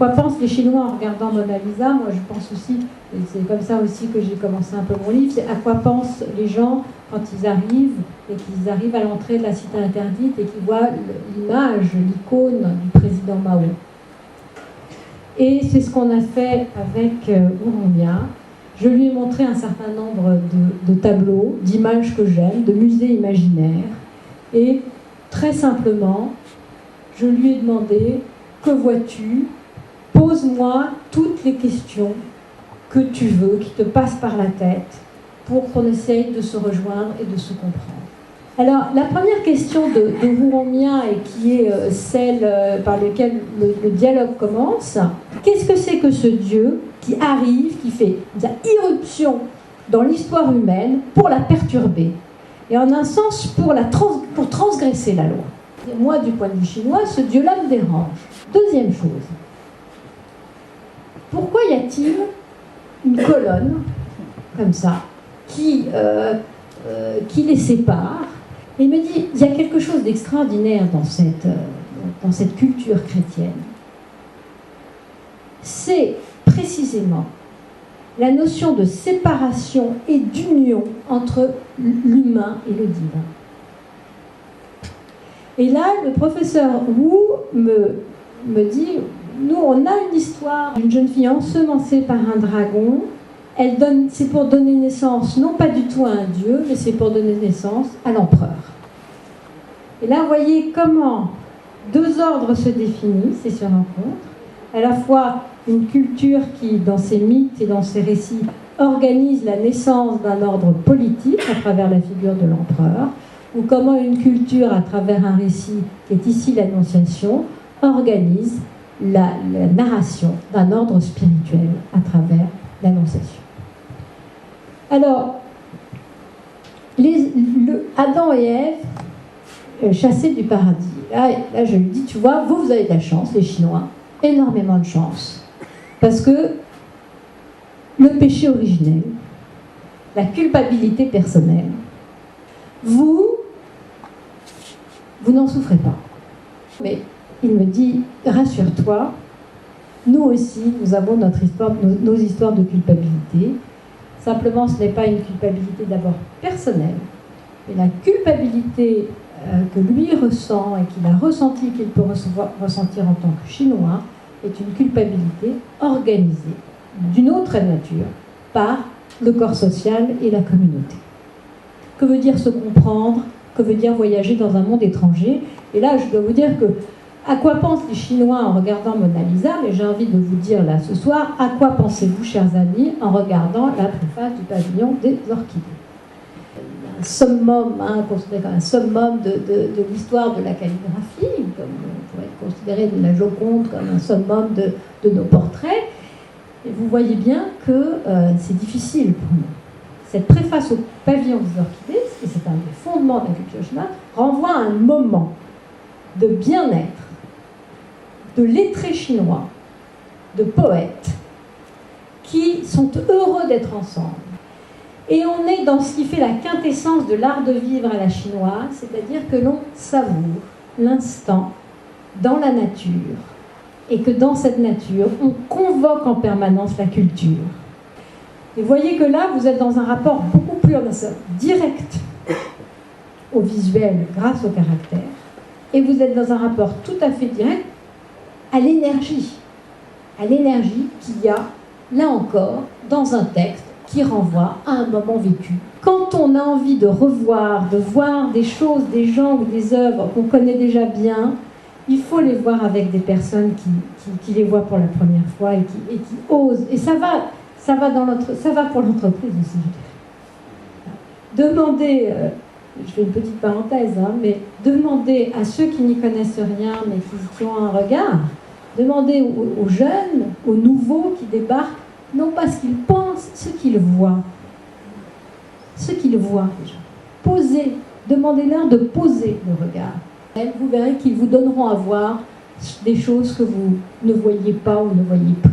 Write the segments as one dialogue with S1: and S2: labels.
S1: quoi pensent les Chinois en regardant Mona Lisa? Moi, je pense aussi, et c'est comme ça aussi que j'ai commencé un peu mon livre, c'est à quoi pensent les gens quand ils arrivent, et qu'ils arrivent à l'entrée de la cité interdite et qu'ils voient l'image, l'icône du président Mao. Et c'est ce qu'on a fait avec Urumia. Je lui ai montré un certain nombre de tableaux, d'images que j'aime, de musées imaginaires. Et très simplement, je lui ai demandé, que vois-tu? Pose-moi toutes les questions que tu veux, qui te passent par la tête, pour qu'on essaye de se rejoindre et de se comprendre. Alors, la première question de Urumia, et qui est celle par laquelle le dialogue commence, qu'est-ce que c'est que ce Dieu qui arrive, qui fait une irruption dans l'histoire humaine pour la perturber, et en un sens pour transgresser la loi? Et moi, du point de vue chinois, ce Dieu-là me dérange. Deuxième chose, pourquoi y a-t-il une colonne, comme ça, qui les sépare? Et il me dit, il y a quelque chose d'extraordinaire dans cette culture chrétienne. C'est précisément la notion de séparation et d'union entre l'humain et le divin. Et là, le professeur Wu me dit, nous, on a une histoire d'une jeune fille ensemencée par un dragon. C'est pour donner naissance, non pas du tout à un dieu, mais c'est pour donner naissance à l'empereur. Et là, vous voyez comment deux ordres se définissent et se rencontrent. À la fois une culture qui, dans ses mythes et dans ses récits, organise la naissance d'un ordre politique à travers la figure de l'empereur, ou comment une culture, à travers un récit qui est ici l'Annonciation, organise la narration d'un ordre spirituel à travers l'Annonciation. Alors, Adam et Ève, chassés du paradis. Là, je lui dis, tu vois, vous avez de la chance, les Chinois, énormément de chance. Parce que le péché originel, la culpabilité personnelle, vous n'en souffrez pas. Mais il me dit, rassure-toi, nous aussi, nous avons nos histoires de culpabilité. Simplement, ce n'est pas une culpabilité d'abord personnelle, mais la culpabilité que lui ressent et qu'il a ressenti, qu'il peut ressentir en tant que Chinois, est une culpabilité organisée d'une autre nature par le corps social et la communauté. Que veut dire se comprendre? Que veut dire voyager dans un monde étranger? Et là, je dois vous dire que à quoi pensent les Chinois en regardant Mona Lisa? Mais j'ai envie de vous dire là ce soir, à quoi pensez-vous, chers amis, en regardant la préface du pavillon des orchidées? Un summum, considéré comme un summum de l'histoire de la calligraphie, comme on pourrait considérer de la Joconde comme un summum de nos portraits. Et vous voyez bien que c'est difficile pour nous. Cette préface au pavillon des orchidées, et c'est un des fondements de la culture chinoise, renvoie à un moment de bien-être, de lettrés chinois, de poètes, qui sont heureux d'être ensemble. Et on est dans ce qui fait la quintessence de l'art de vivre à la chinoise, c'est-à-dire que l'on savoure l'instant dans la nature, et que dans cette nature, on convoque en permanence la culture. Et vous voyez que là, vous êtes dans un rapport beaucoup plus direct au visuel grâce au caractère, et vous êtes dans un rapport tout à fait direct à l'énergie qu'il y a, là encore, dans un texte qui renvoie à un moment vécu. Quand on a envie de revoir, de voir des choses, des gens ou des œuvres qu'on connaît déjà bien, il faut les voir avec des personnes qui les voient pour la première fois et qui osent. Et ça va pour l'entreprise aussi. Demandez, je fais une petite parenthèse, mais demandez à ceux qui n'y connaissent rien mais qui ont un regard, demandez aux jeunes, aux nouveaux qui débarquent, non pas ce qu'ils pensent, ce qu'ils voient. Ce qu'ils voient déjà. Posez, demandez-leur de poser le regard. Vous verrez qu'ils vous donneront à voir des choses que vous ne voyez pas ou ne voyez plus.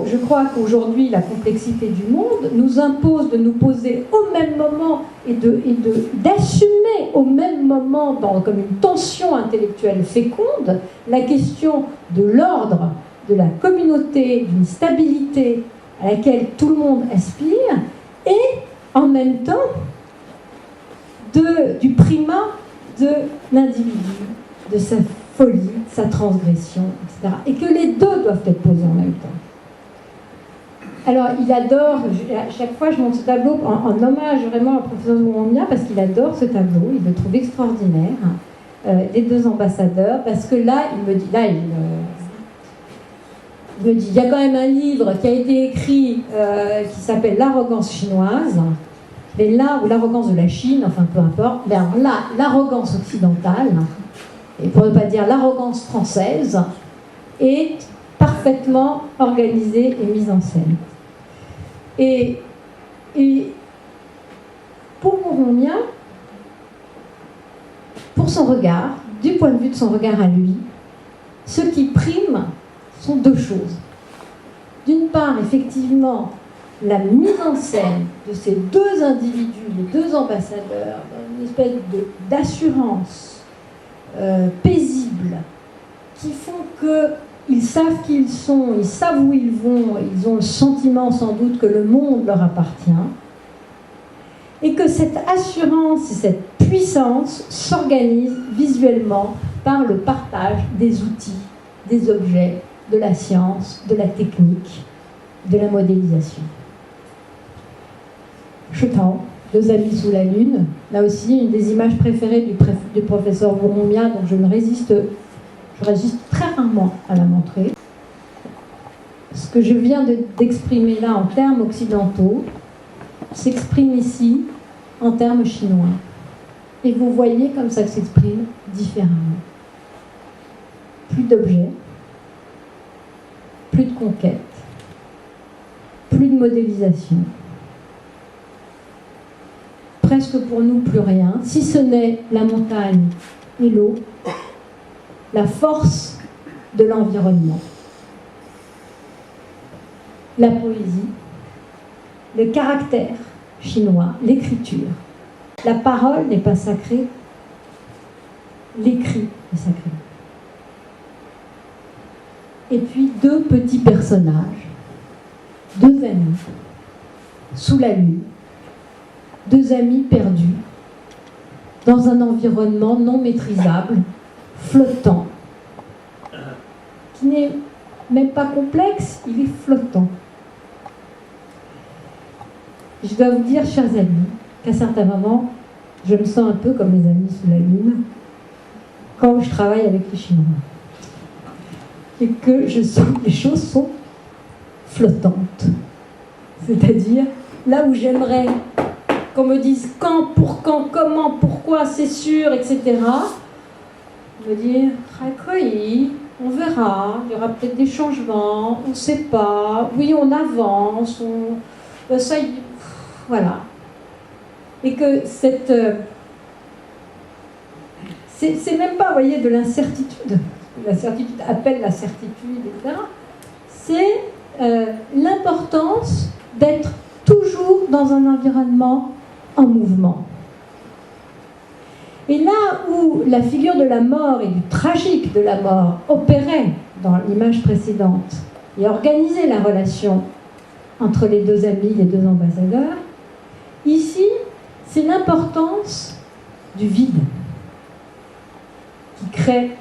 S1: Je crois qu'aujourd'hui, la complexité du monde nous impose de nous poser au même moment et d'assumer au même moment, comme une tension intellectuelle féconde, la question de l'ordre de la communauté, d'une stabilité à laquelle tout le monde aspire, et en même temps du primat de l'individu, de sa folie, de sa transgression, etc. Et que les deux doivent être posés en même temps. Alors, il adore, à chaque fois je montre ce tableau en hommage vraiment au professeur Bouromia, parce qu'il adore ce tableau, il le trouve extraordinaire, les deux ambassadeurs, parce que là, il me dit, il y a quand même un livre qui a été écrit qui s'appelle L'arrogance chinoise, mais là, ou l'arrogance de la Chine, enfin peu importe, mais alors là, l'arrogance occidentale, et pour ne pas dire l'arrogance française, est parfaitement organisée et mise en scène. Et pour Bouromia, pour son regard, du point de vue de son regard à lui, ce qui prime sont deux choses. D'une part, effectivement, la mise en scène de ces deux individus, les deux ambassadeurs, dans une espèce d'assurance paisible, qui font qu'ils savent qui ils sont, ils savent où ils vont, ils ont le sentiment sans doute que le monde leur appartient, et que cette assurance et cette puissance s'organise visuellement par le partage des outils, des objets, de la science, de la technique, de la modélisation. Chetao, deux amis sous la lune, là aussi une des images préférées du professeur Bouromia, donc je résiste très rarement à la montrer. Ce que je viens d'exprimer là en termes occidentaux s'exprime ici en termes chinois. Et vous voyez comme ça s'exprime différemment. Plus d'objets, plus de conquête, plus de modélisation. Presque pour nous plus rien, si ce n'est la montagne et l'eau, la force de l'environnement, la poésie, le caractère chinois, l'écriture. La parole n'est pas sacrée, l'écrit est sacré. Et puis deux petits personnages, deux amis, sous la lune, deux amis perdus, dans un environnement non maîtrisable, flottant, qui n'est même pas complexe, il est flottant. Je dois vous dire, chers amis, qu'à certains moments, je me sens un peu comme les amis sous la lune, quand je travaille avec les Chinois. Et que les choses sont flottantes. C'est-à-dire, là où j'aimerais qu'on me dise quand, comment, pourquoi, c'est sûr, etc., me dire, on verra, il y aura peut-être des changements, on ne sait pas, oui, on avance, voilà. Et que c'est même pas, vous voyez, de l'incertitude. L'incertitude appelle la certitude, etc. C'est l'importance d'être toujours dans un environnement en mouvement. Et là où la figure de la mort et du tragique de la mort opérait dans l'image précédente et organisait la relation entre les deux amis, les deux ambassadeurs, ici, c'est l'importance du vide qui crée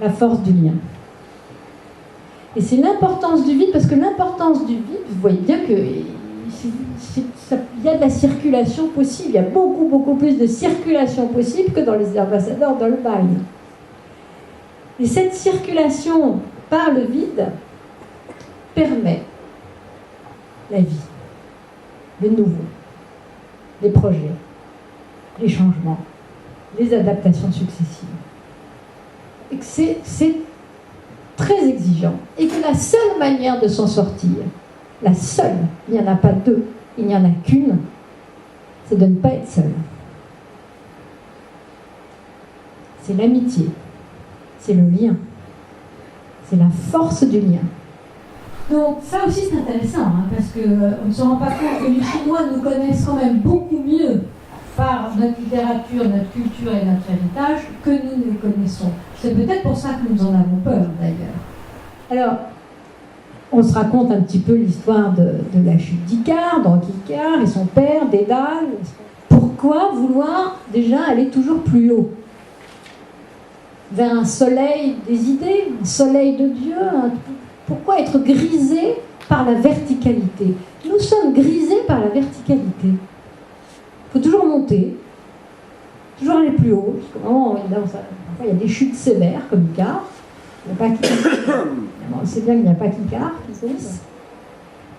S1: la force du lien. Et c'est l'importance du vide, parce que l'importance du vide, vous voyez bien qu'il y a de la circulation possible, il y a beaucoup plus de circulation possible que dans les ambassadeurs dans le bail. Et cette circulation par le vide permet la vie, le nouveau, les projets, les changements, les adaptations successives. Et que c'est très exigeant. Et que la seule manière de s'en sortir, la seule, il n'y en a pas deux, il n'y en a qu'une, c'est de ne pas être seul. C'est l'amitié, c'est le lien, c'est la force du lien. Donc ça aussi c'est intéressant, hein, parce qu'on ne se rend pas compte que les Chinois nous connaissent quand même beaucoup mieux par notre littérature, notre culture et notre héritage que nous ne les connaissons. C'est peut-être pour ça que nous en avons peur d'ailleurs. Alors, on se raconte un petit peu l'histoire de la chute d'Icare, donc Icare et son père, Dédale. Pourquoi vouloir déjà aller toujours plus haut? Vers un soleil des idées, un soleil de Dieu. Pourquoi être grisé par la verticalité? Nous sommes grisés par la verticalité. Il faut toujours monter, toujours aller plus haut. Parfois, il y a des chutes sévères comme Icare. Il n'y a pas qu'Icare. On sait bien qu'il n'y a pas qu'Icare qui tombe.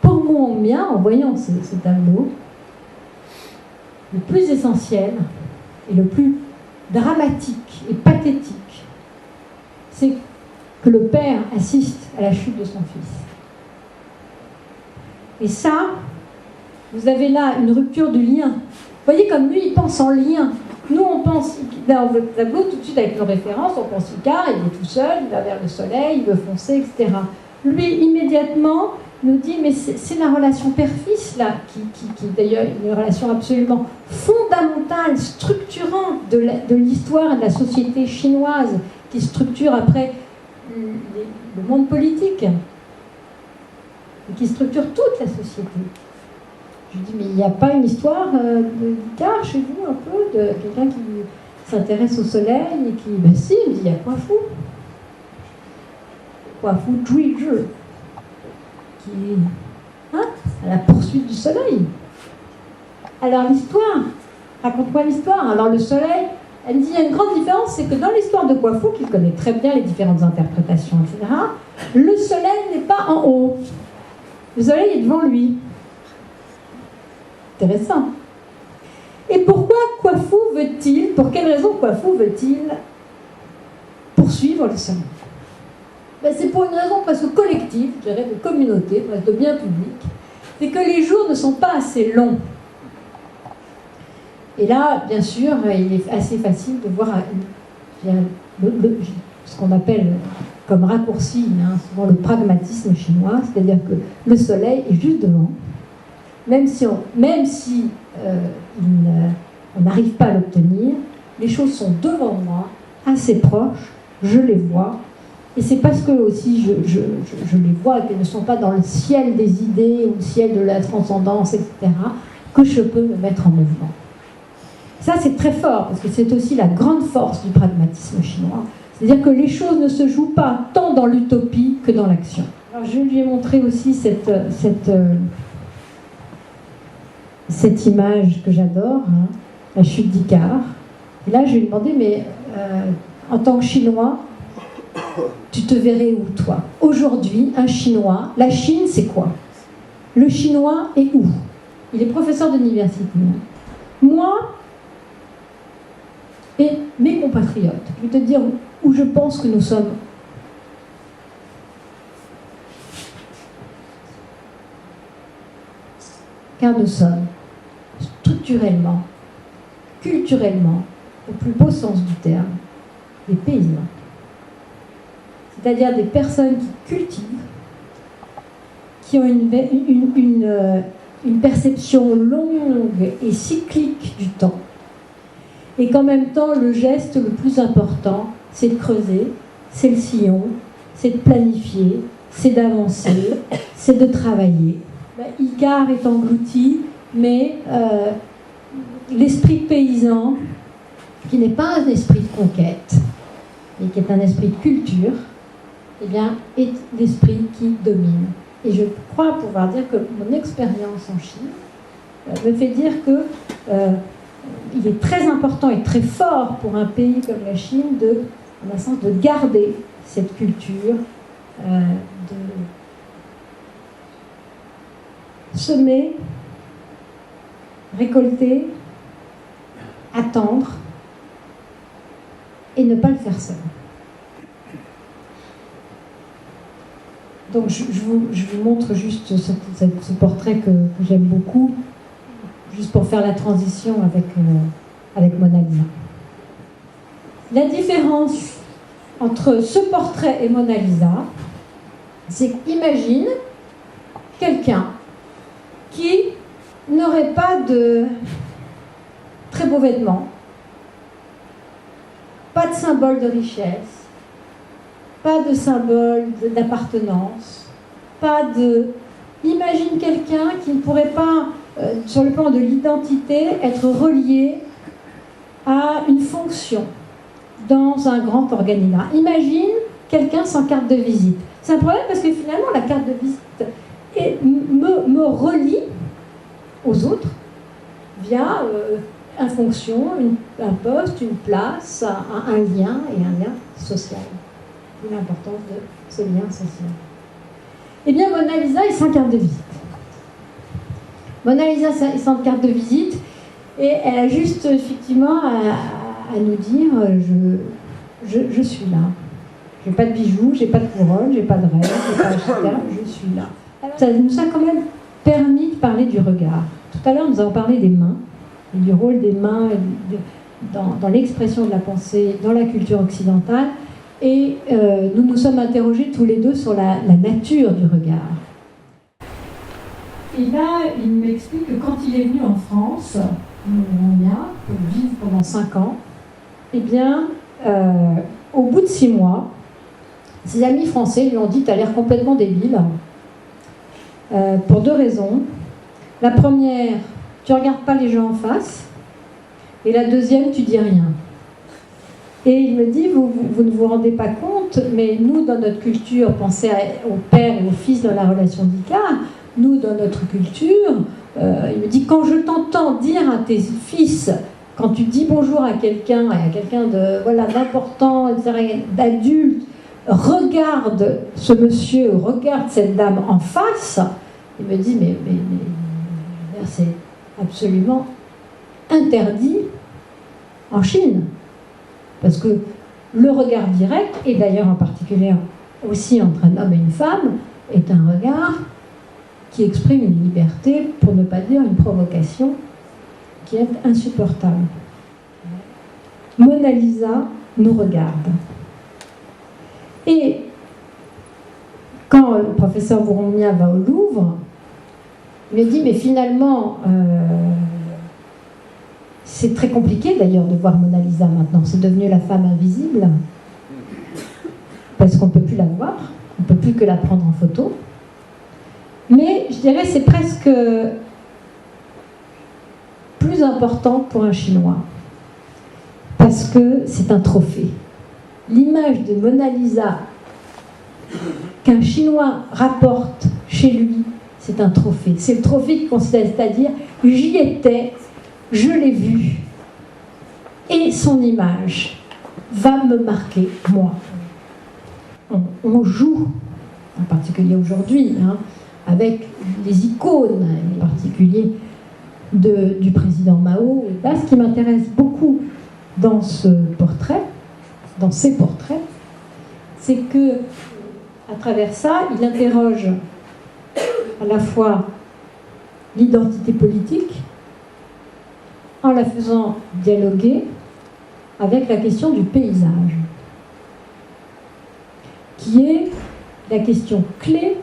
S1: Pour mon bien, en voyant ce tableau, le plus essentiel et le plus dramatique et pathétique, c'est que le père assiste à la chute de son fils. Et ça, vous avez là une rupture du lien. Vous voyez comme lui, il pense en lien. Nous, on pense, dans le tableau, tout de suite avec nos références, on pense Icare, il est tout seul, il va vers le soleil, il veut foncer, etc. Lui, immédiatement, nous dit, mais c'est la relation père-fils, là, qui d'ailleurs une relation absolument fondamentale, structurante de l'histoire et de la société chinoise, qui structure après le monde politique, et qui structure toute la société. Je dis, mais il n'y a pas une histoire d'Icare chez vous, un peu, de quelqu'un qui s'intéresse au soleil et qui... Ben si, il me dit, il y a Coifou. Coifou Zhuizhi, qui est à la poursuite du soleil. Alors l'histoire, raconte-moi l'histoire. Alors le soleil, elle dit, il y a une grande différence, c'est que dans l'histoire de Coifou, qui connaît très bien les différentes interprétations, etc., le soleil n'est pas en haut. Le soleil est devant lui. Intéressant. Et pourquoi Coifou veut-il, pour quelle raison Coifou veut-il poursuivre le soleil? Ben, c'est pour une raison presque collective, je dirais, de communauté, presque de bien public, c'est que les jours ne sont pas assez longs. Et là, bien sûr, il est assez facile de voir ce qu'on appelle comme raccourci, souvent le pragmatisme chinois, c'est-à-dire que le soleil est juste devant. Même si on n'arrive pas à l'obtenir, les choses sont devant moi, assez proches, je les vois, et c'est parce que aussi je les vois et qu'elles ne sont pas dans le ciel des idées ou le ciel de la transcendance, etc., que je peux me mettre en mouvement. Ça, c'est très fort, parce que c'est aussi la grande force du pragmatisme chinois, c'est-à-dire que les choses ne se jouent pas tant dans l'utopie que dans l'action. Alors, je lui ai montré aussi cette image que j'adore, la chute d'Icare. Et là, je lui ai demandé, mais en tant que Chinois, tu te verrais où, toi? Aujourd'hui, un Chinois, la Chine, c'est quoi? Le Chinois est où? Il est professeur d'université. Moi et mes compatriotes, je vais te dire où je pense que nous sommes. Car nous sommes structurellement, culturellement, au plus beau sens du terme, des paysans. C'est-à-dire des personnes qui cultivent, qui ont une perception longue et cyclique du temps, et qu'en même temps, le geste le plus important, c'est de creuser, c'est le sillon, c'est de planifier, c'est d'avancer, c'est de travailler. Icare est englouti, mais l'esprit paysan, qui n'est pas un esprit de conquête, et qui est un esprit de culture, eh bien, est l'esprit qui domine. Et je crois pouvoir dire que mon expérience en Chine me fait dire que il est très important et très fort pour un pays comme la Chine en un sens, de garder cette culture, de semer, récolter, attendre et ne pas le faire seul. Donc je vous montre juste ce portrait que j'aime beaucoup, juste pour faire la transition avec Mona Lisa. La différence entre ce portrait et Mona Lisa, c'est qu'imagine quelqu'un qui n'aurait pas de très beaux vêtements, pas de symbole de richesse, pas de symbole d'appartenance, pas de... Imagine quelqu'un qui ne pourrait pas, sur le plan de l'identité, être relié à une fonction dans un grand organigramme. Imagine quelqu'un sans carte de visite. C'est un problème parce que finalement, la carte de visite me relie aux autres via une fonction, un poste, une place, un lien et un lien social. L'importance de ce lien social. Eh bien, Mona Lisa est sans carte de visite. Mona Lisa est sans carte de visite et elle a juste effectivement à nous dire je suis là. J'ai pas de bijoux, j'ai pas de couronne, j'ai pas de rêve, j'ai pas etc. Je suis là. Alors, ça nous a quand même permis de parler du regard. Tout à l'heure, nous avons parlé des mains et du rôle des mains dans l'expression de la pensée dans la culture occidentale. Et nous nous sommes interrogés tous les deux sur la nature du regard. Et là, il m'explique que quand il est venu en France, pour vivre pendant 5 ans, eh bien, au bout de 6 mois, ses amis français lui ont dit « T'as l'air complètement débile », pour 2 raisons. La première, tu ne regardes pas les gens en face, et la deuxième, tu dis rien. Et il me dit, vous ne vous rendez pas compte, mais nous, dans notre culture, pensez au père et au fils dans la relation d'Icare, nous, dans notre culture, il me dit, quand je t'entends dire à tes fils, quand tu dis bonjour à quelqu'un d'important, etc., d'adulte, regarde ce monsieur, regarde cette dame en face, il me dit, mais c'est absolument interdit en Chine. Parce que le regard direct, et d'ailleurs en particulier aussi entre un homme et une femme, est un regard qui exprime une liberté, pour ne pas dire une provocation, qui est insupportable. Mona Lisa nous regarde. Et quand le professeur Bouromia va au Louvre, il me dit, mais finalement... c'est très compliqué d'ailleurs de voir Mona Lisa maintenant. C'est devenu la femme invisible. Parce qu'on ne peut plus la voir. On ne peut plus que la prendre en photo. Mais je dirais c'est presque plus important pour un Chinois. Parce que c'est un trophée. L'image de Mona Lisa qu'un Chinois rapporte chez lui, c'est un trophée. C'est le trophée qui consiste à dire « j'y étais ». Je l'ai vu, et son image va me marquer, moi. On joue, en particulier aujourd'hui, avec les icônes, en particulier du président Mao. Et là, ce qui m'intéresse beaucoup dans ce portrait, dans ces portraits, c'est que, à travers ça, il interroge à la fois l'identité politique, en la faisant dialoguer avec la question du paysage, qui est la question clé,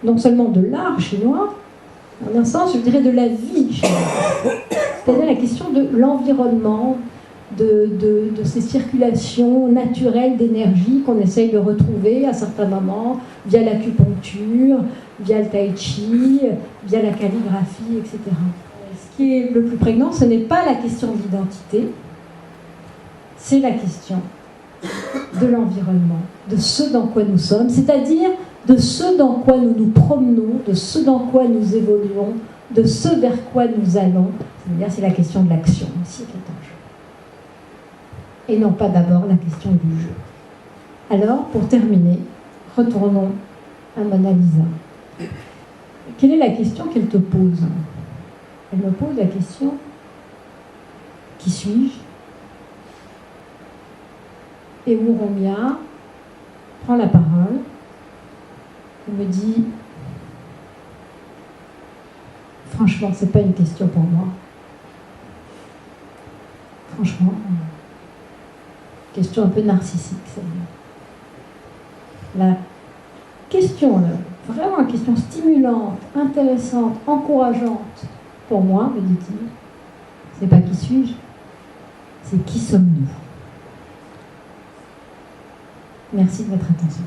S1: non seulement de l'art chinois, en un sens, je dirais, de la vie chinoise. C'est-à-dire la question de l'environnement, de ces circulations naturelles d'énergie qu'on essaye de retrouver à certains moments, via l'acupuncture, via le tai chi, via la calligraphie, etc. Ce qui est le plus prégnant, ce n'est pas la question de l'identité, c'est la question de l'environnement, de ce dans quoi nous sommes, c'est-à-dire de ce dans quoi nous nous promenons, de ce dans quoi nous évoluons, de ce vers quoi nous allons. C'est-à-dire c'est la question de l'action aussi qui est en jeu. Et non pas d'abord la question du jeu. Alors, pour terminer, retournons à Mona Lisa. Quelle est la question qu'elle te pose ? Elle me pose la question, qui suis-je ? Et Bouromia prend la parole et me dit, franchement, c'est pas une question pour moi. Franchement, question un peu narcissique, celle-là. La question, là, vraiment une question stimulante, intéressante, encourageante, pour moi, me dit-il, c'est pas qui suis-je, c'est qui sommes-nous. Merci de votre attention.